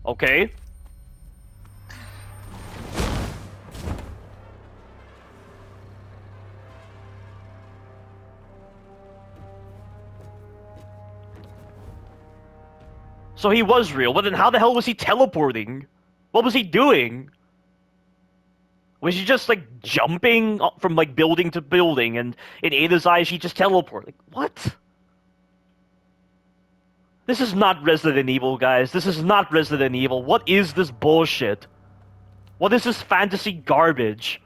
Okay. So he was real, but then how the hell was he teleporting? What was he doing? Was he just, like, jumping from, like, building to building, and in Ada's eyes, he just teleported? Like, what? This is not Resident Evil, guys. This is not Resident Evil. What is this bullshit? What is this fantasy garbage?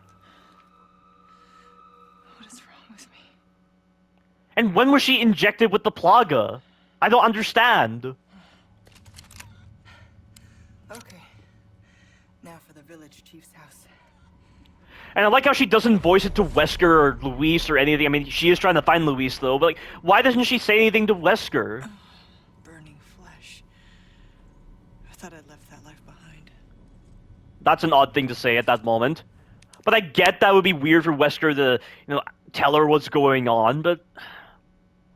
What is wrong with me? And when was she injected with the plaga? I don't understand. Okay. Now for the village chief's house. And I like how she doesn't voice it to Wesker or Luis or anything. I mean, she is trying to find Luis, though, but, like, why doesn't she say anything to Wesker? Burning flesh. I thought I'd left that life behind. That's an odd thing to say at that moment. But I get that would be weird for Wesker to, tell her what's going on, but...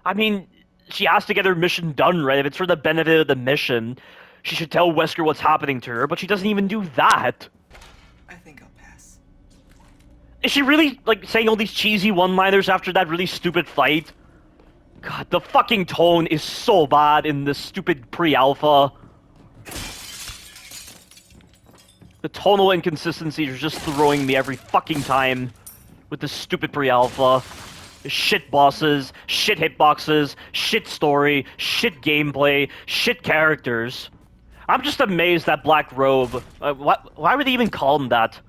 I mean, she has to get her mission done, right? If it's for the benefit of the mission, she should tell Wesker what's happening to her, but she doesn't even do that. I think I'll pass. Is she really, like, saying all these cheesy one-liners after that really stupid fight? God, the fucking tone is so bad in this stupid pre-alpha. The tonal inconsistencies are just throwing me every fucking time with this stupid pre-alpha. Shit bosses, shit hitboxes, shit story, shit gameplay, shit characters. I'm just amazed that Black Robe... why would they even call him that?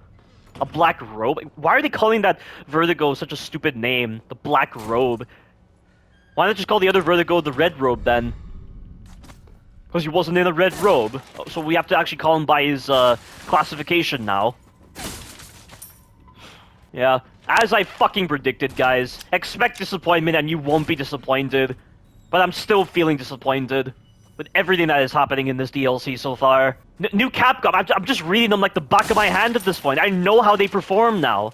A Black Robe? Why are they calling that Vertigo such a stupid name? The Black Robe. Why not just call the other Vertigo the Red Robe, then? Because he wasn't in a red robe. So we have to actually call him by his, classification now. Yeah. As I fucking predicted, guys. Expect disappointment and you won't be disappointed. But I'm still feeling disappointed with everything that is happening in this DLC so far. New Capcom, I'm just reading them like the back of my hand at this point. I know how they perform now.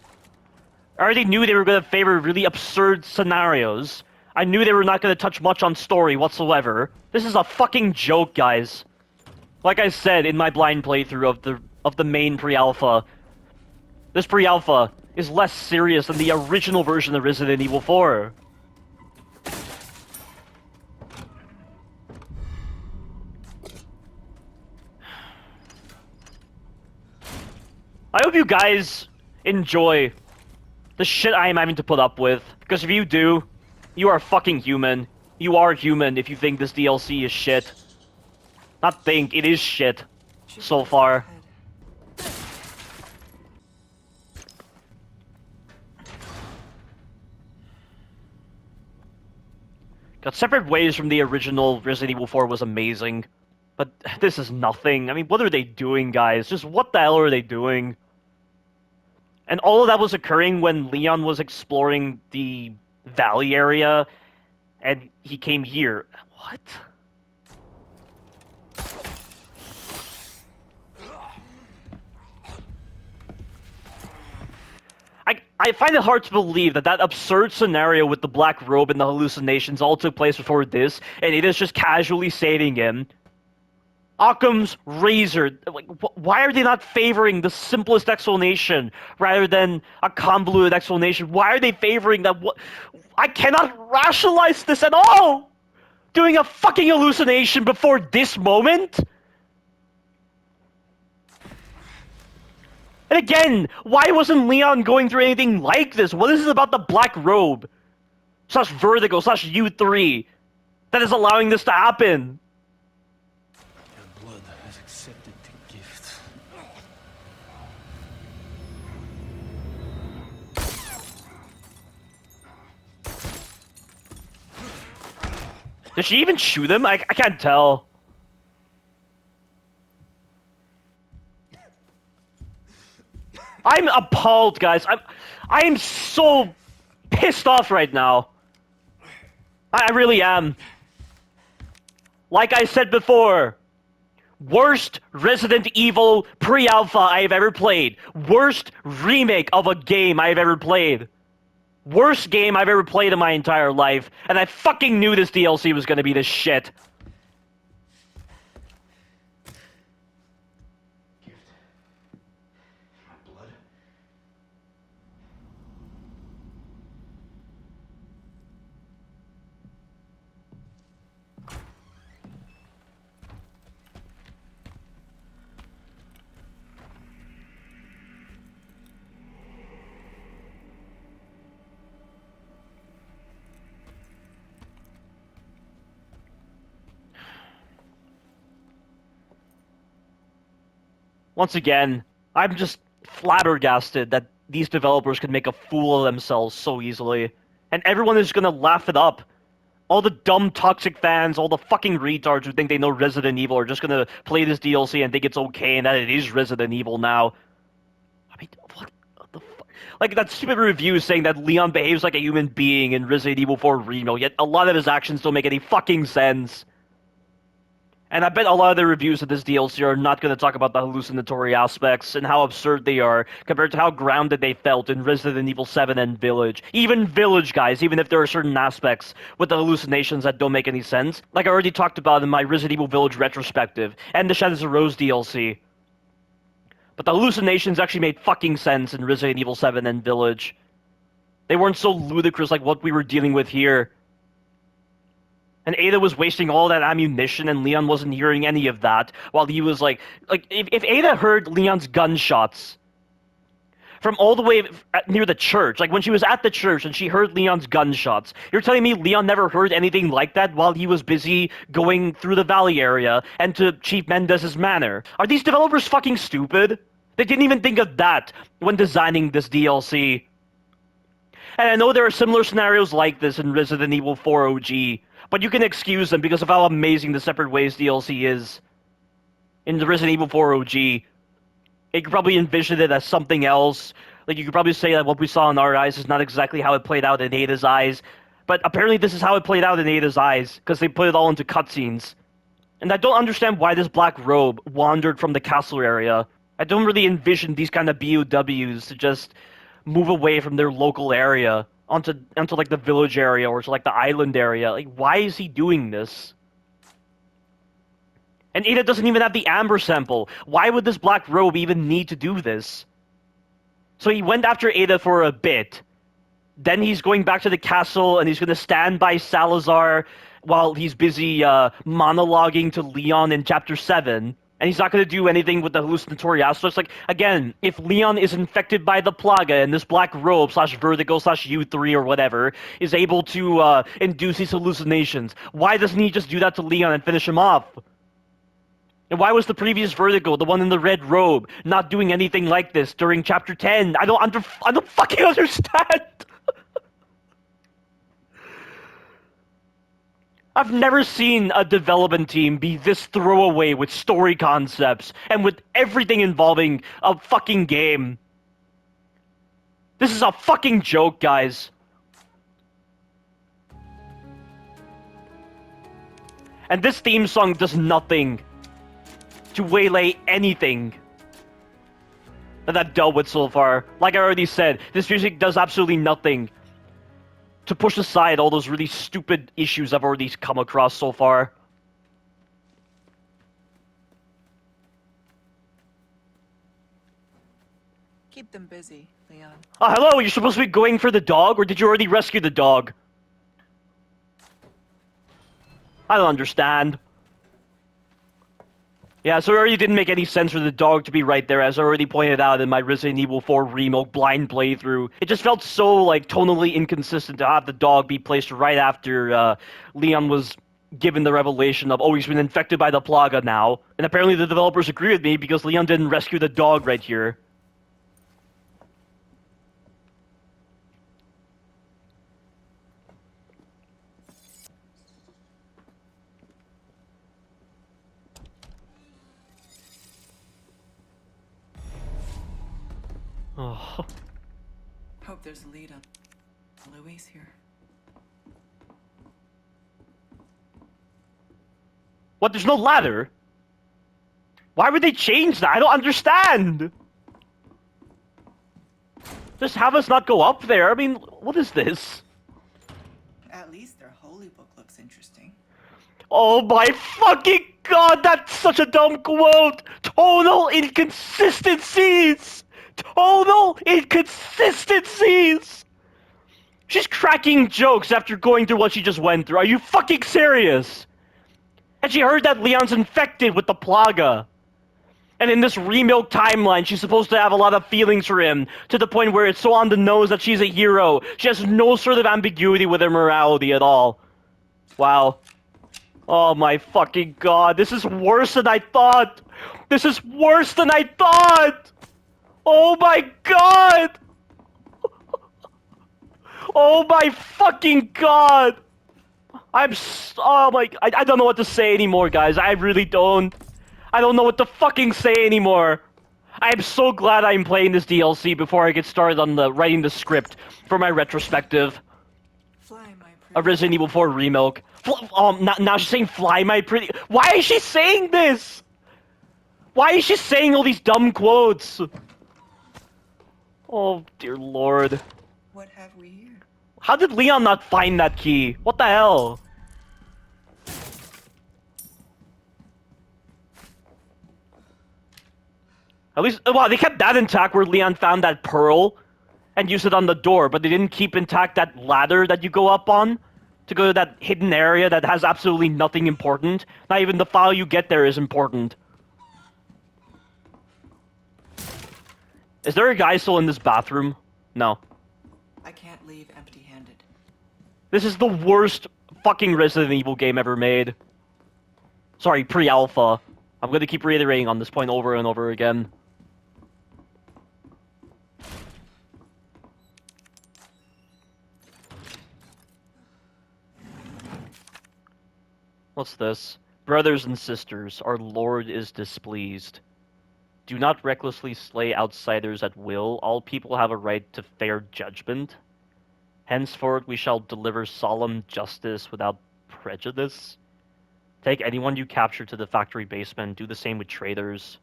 I already knew they were going to favor really absurd scenarios. I knew they were not going to touch much on story whatsoever. This is a fucking joke, guys. Like I said in my blind playthrough of the main pre-alpha, this pre-alpha is less serious than the original version of Resident Evil 4. I hope you guys enjoy the shit I am having to put up with, because if you do, you are fucking human. You are human if you think this DLC is shit. Not think, it is shit. So far. Got Separate Ways from the original Resident Evil 4 was amazing. But this is nothing. I mean, what are they doing, guys? Just what the hell are they doing? And all of that was occurring when Leon was exploring the valley area, and he came here. What? I find it hard to believe that that absurd scenario with the Black Robe and the hallucinations all took place before this, and it is just casually saving him. Occam's razor. Like, why are they not favoring the simplest explanation rather than a convoluted explanation? Why are they favoring that? I cannot rationalize this at all! Doing a fucking hallucination before this moment? And again, why wasn't Leon going through anything like this? What is it about the Black Robe / Vertigo / U3 that is allowing this to happen? Your blood has accepted the gift. Did she even shoot him? I can't tell. I'm appalled, guys. I am so pissed off right now. I really am. Like I said before, worst Resident Evil pre-alpha I've ever played. Worst remake of a game I've ever played. Worst game I've ever played in my entire life. And I fucking knew this DLC was gonna be this shit. Once again, I'm just flabbergasted that these developers can make a fool of themselves so easily. And everyone is gonna laugh it up. All the dumb toxic fans, all the fucking retards who think they know Resident Evil are just gonna play this DLC and think it's okay and that it is Resident Evil now. I mean, what the fuck? Like that stupid review saying that Leon behaves like a human being in Resident Evil 4 Remilk, yet a lot of his actions don't make any fucking sense. And I bet a lot of the reviews of this DLC are not going to talk about the hallucinatory aspects and how absurd they are compared to how grounded they felt in Resident Evil 7 and Village. Even Village, guys, even if there are certain aspects with the hallucinations that don't make any sense. Like I already talked about in my Resident Evil Village retrospective, and the Shadows of Rose DLC. But the hallucinations actually made fucking sense in Resident Evil 7 and Village. They weren't so ludicrous like what we were dealing with here. And Ada was wasting all that ammunition, and Leon wasn't hearing any of that, while he was like if Ada heard Leon's gunshots from all the way near the church, like when she was at the church and she heard Leon's gunshots, you're telling me Leon never heard anything like that while he was busy going through the valley area and to Chief Mendez's manor? Are these developers fucking stupid? They didn't even think of that when designing this DLC. And I know there are similar scenarios like this in Resident Evil 4 OG, but you can excuse them because of how amazing the Separate Ways DLC is. In the Resident Evil 4 OG, you could probably envision it as something else. Like, you could probably say that what we saw in our eyes is not exactly how it played out in Ada's eyes. But apparently this is how it played out in Ada's eyes, because they put it all into cutscenes. And I don't understand why this black robe wandered from the castle area. I don't really envision these kind of BOWs to just move away from their local area onto like the village area or to like the island area. Like, why is he doing this? And Ada doesn't even have the amber sample. Why would this black robe even need to do this? So he went after Ada for a bit. Then he's going back to the castle and he's going to stand by Salazar while he's busy monologuing to Leon in Chapter 7. And he's not going to do anything with the hallucinatory aspects. Like, again, if Leon is infected by the Plaga and this black robe / Vertigo / U3 or whatever is able to induce these hallucinations, why doesn't he just do that to Leon and finish him off? And why was the previous Vertigo, the one in the red robe, not doing anything like this during Chapter 10? I don't fucking understand! I've never seen a development team be this throwaway with story concepts and with everything involving a fucking game. This is a fucking joke, guys. And this theme song does nothing to waylay anything that I've dealt with so far. Like I already said, this music does absolutely nothing to push aside all those really stupid issues I've already come across so far. Keep them busy, Leon. Hello, you're supposed to be going for the dog, or did you already rescue the dog? I don't understand. Yeah, so it already didn't make any sense for the dog to be right there, as I already pointed out in my Resident Evil 4 Remilk blind playthrough. It just felt so, like, tonally inconsistent to have the dog be placed right after Leon was given the revelation of, oh, he's been infected by the Plaga now. And apparently the developers agree with me because Leon didn't rescue the dog right here. Oh. Hope there's a lead up. Louise here. What, there's no ladder? Why would they change that? I don't understand! Just have us not go up there. I mean, what is this? At least their holy book looks interesting. Oh my fucking god, that's such a dumb quote! Total inconsistencies! Total inconsistencies! She's cracking jokes after going through what she just went through. Are you fucking serious? And she heard that Leon's infected with the Plaga. And in this Remilk timeline, she's supposed to have a lot of feelings for him, to the point where it's so on the nose that she's a hero. She has no sort of ambiguity with her morality at all. Wow. Oh my fucking god, this is worse than I thought! This is worse than I thought! Oh my god! Oh my fucking god! Oh my... I don't know what to say anymore, guys. I really don't. I don't know what to fucking say anymore. I'm so glad I'm playing this DLC before I get started on writing the script for my retrospective. Fly, my A pretty. Resident Evil 4 Remilk. Now she's saying fly my pretty... Why is she saying this? Why is she saying all these dumb quotes? Oh, dear lord. What have we here? How did Leon not find that key? What the hell? At least, wow, they kept that intact where Leon found that pearl and used it on the door, but they didn't keep intact that ladder that you go up on to go to that hidden area that has absolutely nothing important. Not even the file you get there is important. Is there a guy still in this bathroom? No. I can't leave empty-handed. This is the worst fucking Resident Evil game ever made. Sorry, pre-alpha. I'm gonna keep reiterating on this point over and over again. What's this? Brothers and sisters, our Lord is displeased. Do not recklessly slay outsiders at will. All people have a right to fair judgment. Henceforth we shall deliver solemn justice without prejudice. Take anyone you capture to the factory basement. Do the same with traitors.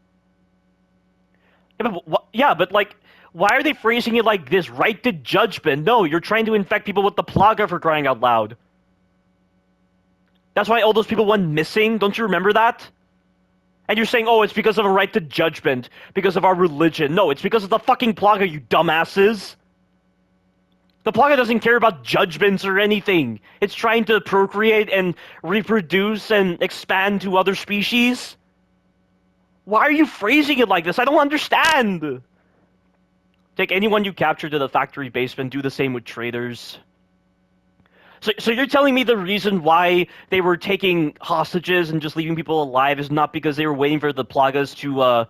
Yeah, but like, why are they phrasing it like this? Right to judgment? No, you're trying to infect people with the plaga for crying out loud. That's why all those people went missing. Don't you remember that? And you're saying, oh, it's because of a right to judgment, because of our religion. No, it's because of the fucking plaga, you dumbasses. The plaga doesn't care about judgments or anything. It's trying to procreate and reproduce and expand to other species. Why are you phrasing it like this? I don't understand. Take anyone you capture to the factory basement. Do the same with traitors. So you're telling me the reason why they were taking hostages and just leaving people alive is not because they were waiting for the plagas to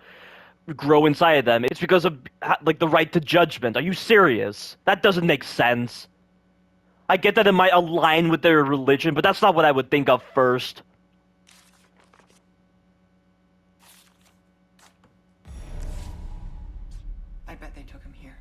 grow inside of them. It's because of like the right to judgment. Are you serious? That doesn't make sense. I get that it might align with their religion, but that's not what I would think of first. I bet they took him here.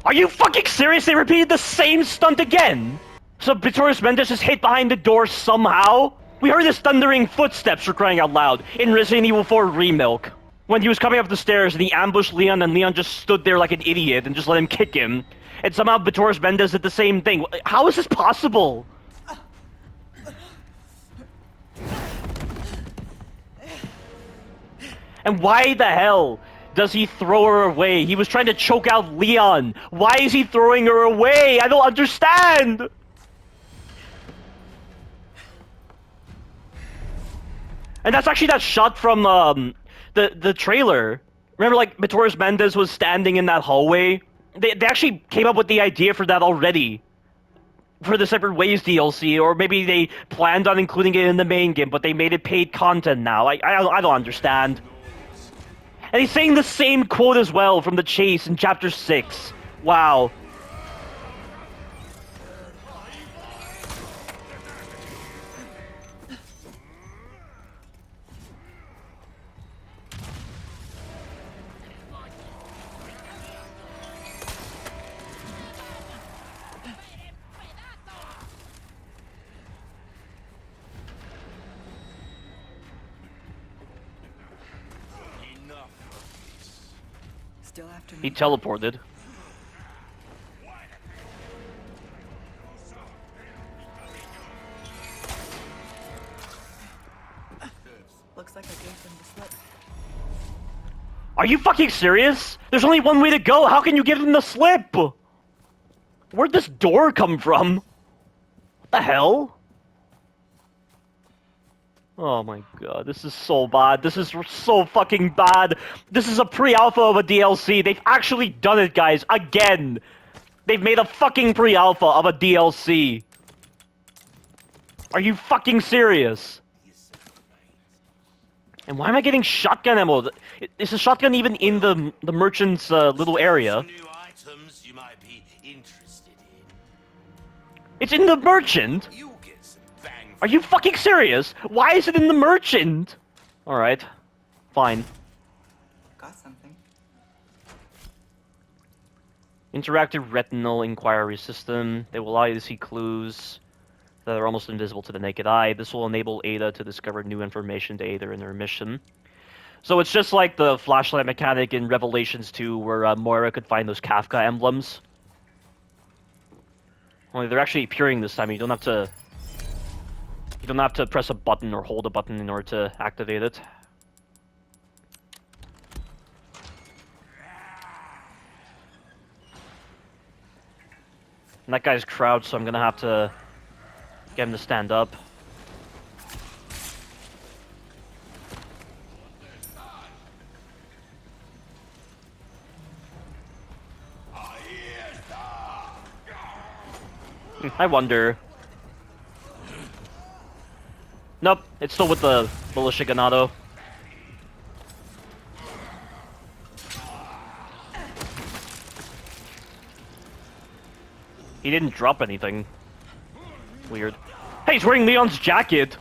Are you fucking serious? They repeated the same stunt again? So Victorious Mendes is hid behind the door somehow? We heard his thundering footsteps, for crying out loud, in Resident Evil 4 Remilk. When he was coming up the stairs and he ambushed Leon and Leon just stood there like an idiot and just let him kick him. And somehow Victorious Mendes did the same thing. How is this possible? And why the hell does he throw her away? He was trying to choke out Leon. Why is he throwing her away? I don't understand! And that's actually that shot from the trailer. Remember, like, Victorious Mendes was standing in that hallway? They actually came up with the idea for that already. For the Separate Ways DLC, or maybe they planned on including it in the main game, but they made it paid content now. I don't understand. And he's saying the same quote as well from the chase in Chapter 6. Wow. Still after me. He teleported. Looks like I gave them the slip. Are you fucking serious? There's only one way to go. How can you give them the slip? Where'd this door come from? What the hell? Oh my god, this is so bad. This is so fucking bad. This is a pre-alpha of a DLC. They've actually done it, guys. Again. They've made a fucking pre-alpha of a DLC. Are you fucking serious? And why am I getting shotgun ammo? Is the shotgun even in the merchant's little area? Some new items you might be interested in. It's in the merchant? You'll get some bang. Are you fucking serious? Why is it in the merchant? Alright. Fine. Got something. Interactive retinal inquiry system. They will allow you to see clues that are almost invisible to the naked eye. This will enable Ada to discover new information to aid her in her mission. So it's just like the flashlight mechanic in Revelations 2, where Moira could find those Kafka emblems. Only they're actually appearing this time. You don't have to press a button or hold a button in order to activate it. And that guy's crouched, so I'm gonna have to get him to stand up. I wonder. Nope, it's still with the militia Ganado. He didn't drop anything. Weird. Hey, he's wearing Leon's jacket!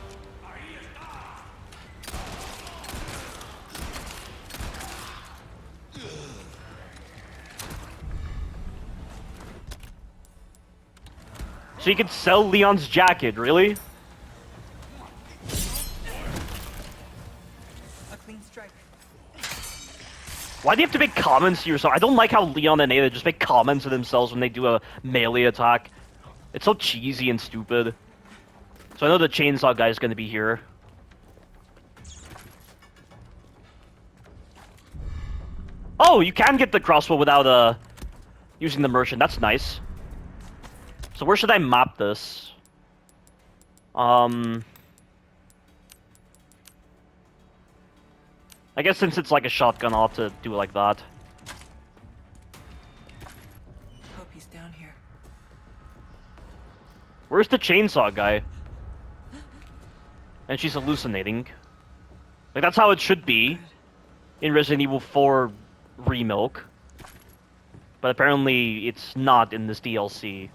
So you could sell Leon's jacket, really? A clean strike. Why do you have to make comments to yourself? I don't like how Leon and Ada just make comments to themselves when they do a melee attack. It's so cheesy and stupid. So I know the chainsaw guy's gonna be here. Oh, you can get the crossbow without using the merchant. That's nice. So where should I map this? I guess since it's like a shotgun, I'll have to do it like that. Hope he's down here. Where's the chainsaw guy? And she's hallucinating. Like, that's how it should be in Resident Evil 4 Remilk. But apparently it's not in this DLC.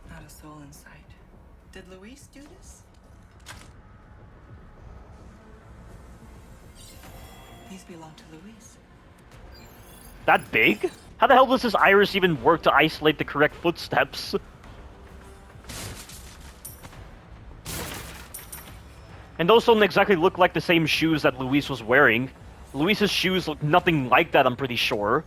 Not a soul in sight. Did Luis do this? These belong to Luis. That big? How the hell does this iris even work to isolate the correct footsteps? And those don't exactly look like the same shoes that Luis was wearing. Luis's shoes look nothing like that, I'm pretty sure.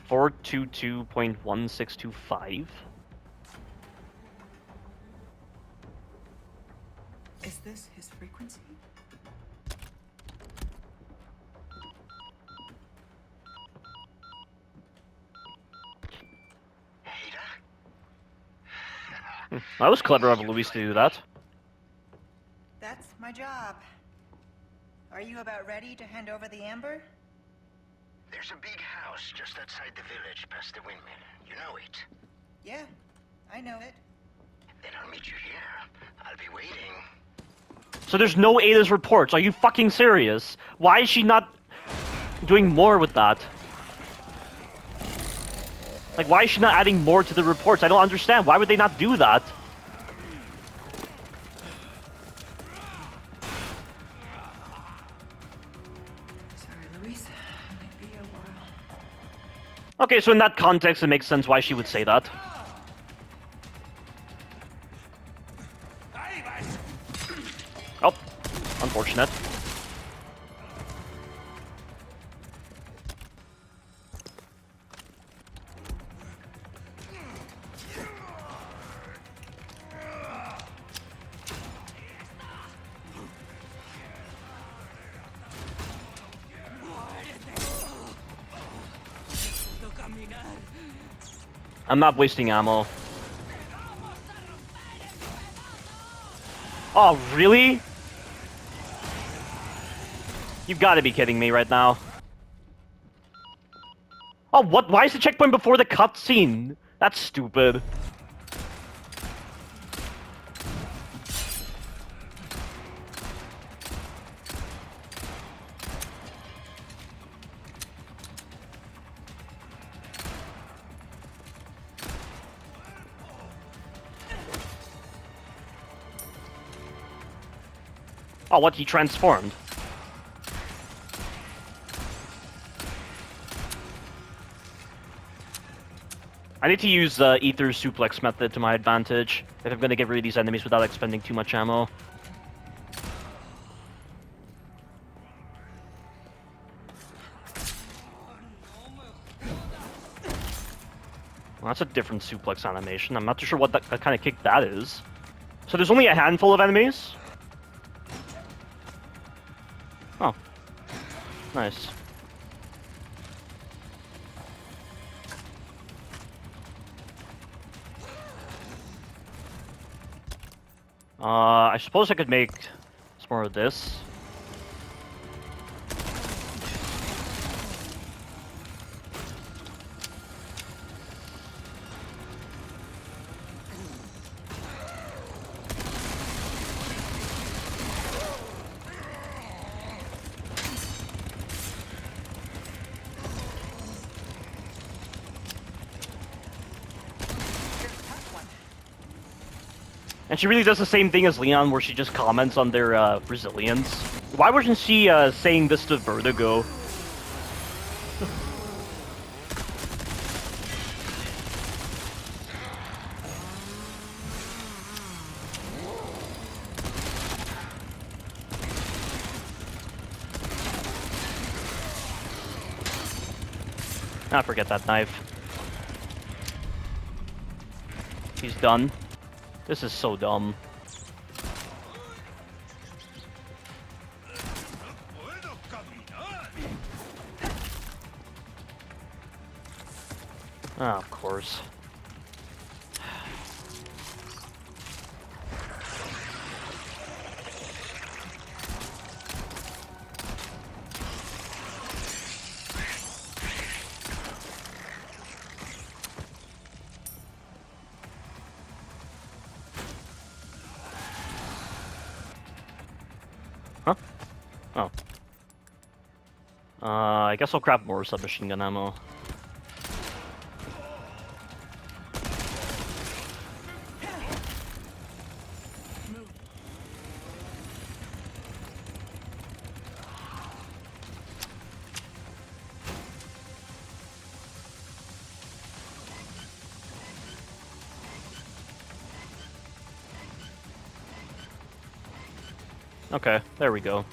.1625. Is this his frequency? That was clever of Luis to do that. That's my job. Are you about ready to hand over the amber? There's a big house just outside the village past the windmill. You know it. Yeah, I know it. Then I'll meet you here. I'll be waiting. So there's no Ada's reports. Are you fucking serious? Why is she not doing more with that? Like, why is she not adding more to the reports? I don't understand. Why would they not do that? Sorry, Luis. It might be a while. Okay, so in that context, it makes sense why she would say that. Oh, unfortunate. I'm not wasting ammo. Oh, really? You've got to be kidding me right now. Oh, what? Why is the checkpoint before the cutscene? That's stupid. Oh, what? He transformed. I need to use Ether's suplex method to my advantage if I'm gonna get rid of these enemies without expending too much ammo. Well, that's a different suplex animation. I'm not too sure what that kind of kick that is. So there's only a handful of enemies? Oh. Nice. I suppose I could make some more of this. And she really does the same thing as Leon, where she just comments on their resilience. Why wasn't she saying this to Vertigo? Ah, forget that knife. He's done. This is so dumb. Ah, of course. Huh? Oh. I guess I'll craft more submachine gun ammo. Okay, there we go.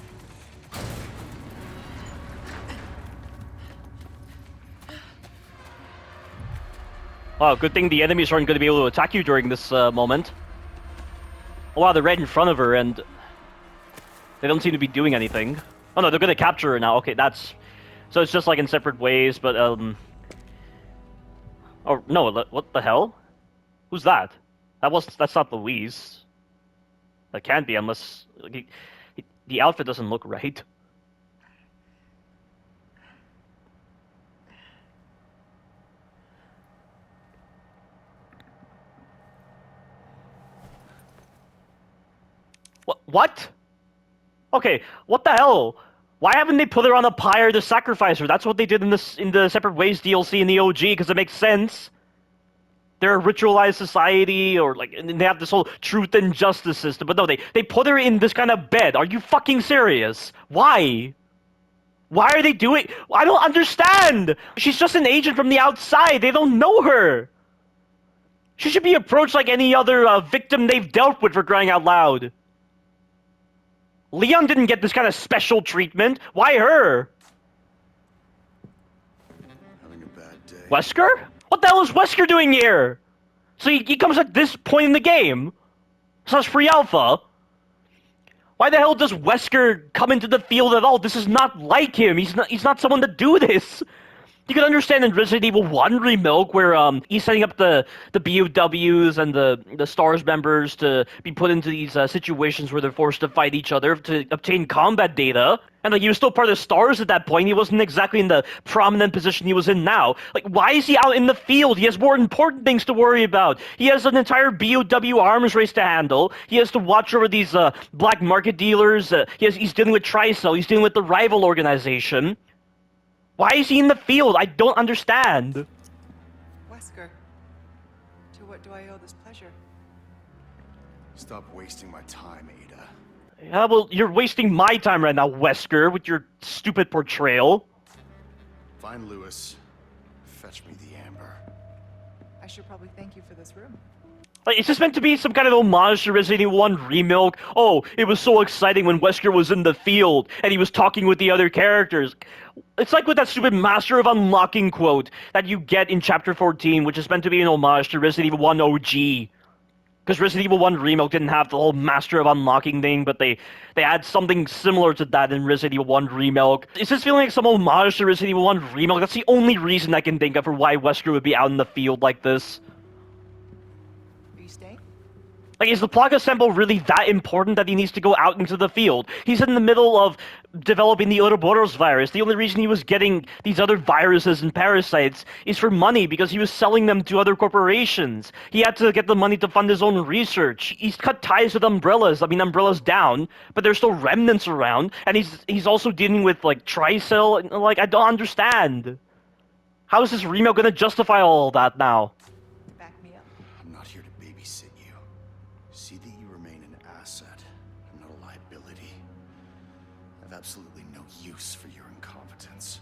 Wow, good thing the enemies aren't going to be able to attack you during this moment. Oh wow, they're right in front of her and they don't seem to be doing anything. Oh no, they're going to capture her now. Okay, that's... So it's just like in separate ways, but Oh no, what the hell? Who's that? That's not Louise. That can't be unless... The outfit doesn't look right. What? Okay, what the hell? Why haven't they put her on a pyre to sacrifice her? That's what they did in the Separate Ways DLC in the OG, because it makes sense. They're a ritualized society, or like, and they have this whole truth and justice system. But no, they put her in this kind of bed. Are you fucking serious? Why? Why are they doing... I don't understand! She's just an agent from the outside. They don't know her. She should be approached like any other victim they've dealt with, for crying out loud. Leon didn't get this kind of special treatment. Why her? Having a bad day. Wesker? What the hell is Wesker doing here? So he comes at this point in the game. It's not free alpha. Why the hell does Wesker come into the field at all? This is not like him. He's not someone to do this. You can understand in Resident Evil 1 Remilk where he's setting up the BOWs and the STARS members to be put into these situations where they're forced to fight each other to obtain combat data. And like he was still part of the STARS at that point. He wasn't exactly in the prominent position he was in now. Like, why is he out in the field? He has more important things to worry about. He has an entire BOW arms race to handle. He has to watch over these black market dealers. He's dealing with Tricell. He's dealing with the rival organization. Why is he in the field? I don't understand. Wesker, to what do I owe this pleasure? Stop wasting my time, Ada. Yeah, well, you're wasting my time right now, Wesker, with your stupid portrayal. Find Lewis. Fetch me the amber. I should probably thank you for this room. Like, is this meant to be some kind of homage to Resident Evil 1 Remilk? Oh, it was so exciting when Wesker was in the field and he was talking with the other characters. It's like with that stupid Master of Unlocking quote that you get in Chapter 14, which is meant to be an homage to Resident Evil 1 OG. Because Resident Evil 1 Remilk didn't have the whole Master of Unlocking thing, but they had something similar to that in Resident Evil 1 Remilk. Is this feeling like some homage to Resident Evil 1 Remilk? That's the only reason I can think of for why Wesker would be out in the field like this. Are you staying? Like, is the Plaga sample really that important that he needs to go out into the field? He's in the middle of developing the Ouroboros virus. The only reason he was getting these other viruses and parasites is for money, because he was selling them to other corporations. He had to get the money to fund his own research. He's cut ties with Umbrellas. I mean, Umbrellas down, but there's still remnants around, and he's also dealing with, like, Tricell, and, like, I don't understand. How is this Remilk gonna justify all of that now? Back me up. I'm not here to babysit you. See that you remain an asset and not a liability. I have absolutely no use for your incompetence.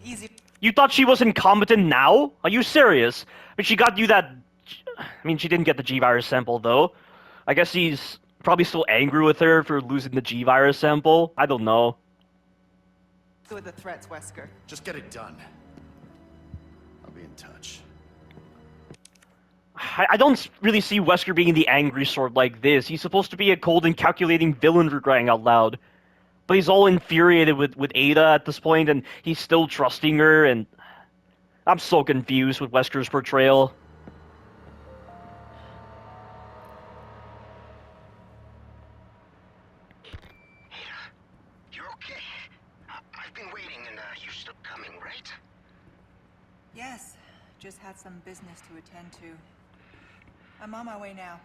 Easy. You thought she was incompetent now? Are you serious? I mean, she got you that... I mean, she didn't get the G-Virus sample, though. I guess he's probably still angry with her for losing the G-Virus sample. I don't know. With the threats, Wesker. Just get it done. I'll be in touch. I don't really see Wesker being the angry sort like this. He's supposed to be a cold and calculating villain, for crying out loud. But he's all infuriated with Ada at this point, and he's still trusting her, and... I'm so confused with Wesker's portrayal. You're okay. I've been waiting and you stopped coming, right? Yes, just had some business to attend to. I'm on my way now.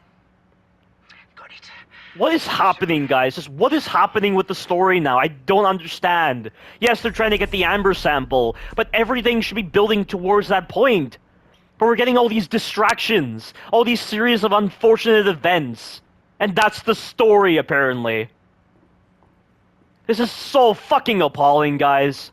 Got it. What is happening, guys? Just what is happening with the story now? I don't understand. Yes, they're trying to get the Amber sample, but everything should be building towards that point. But we're getting all these distractions, all these series of unfortunate events. And that's the story, apparently. This is so fucking appalling, guys.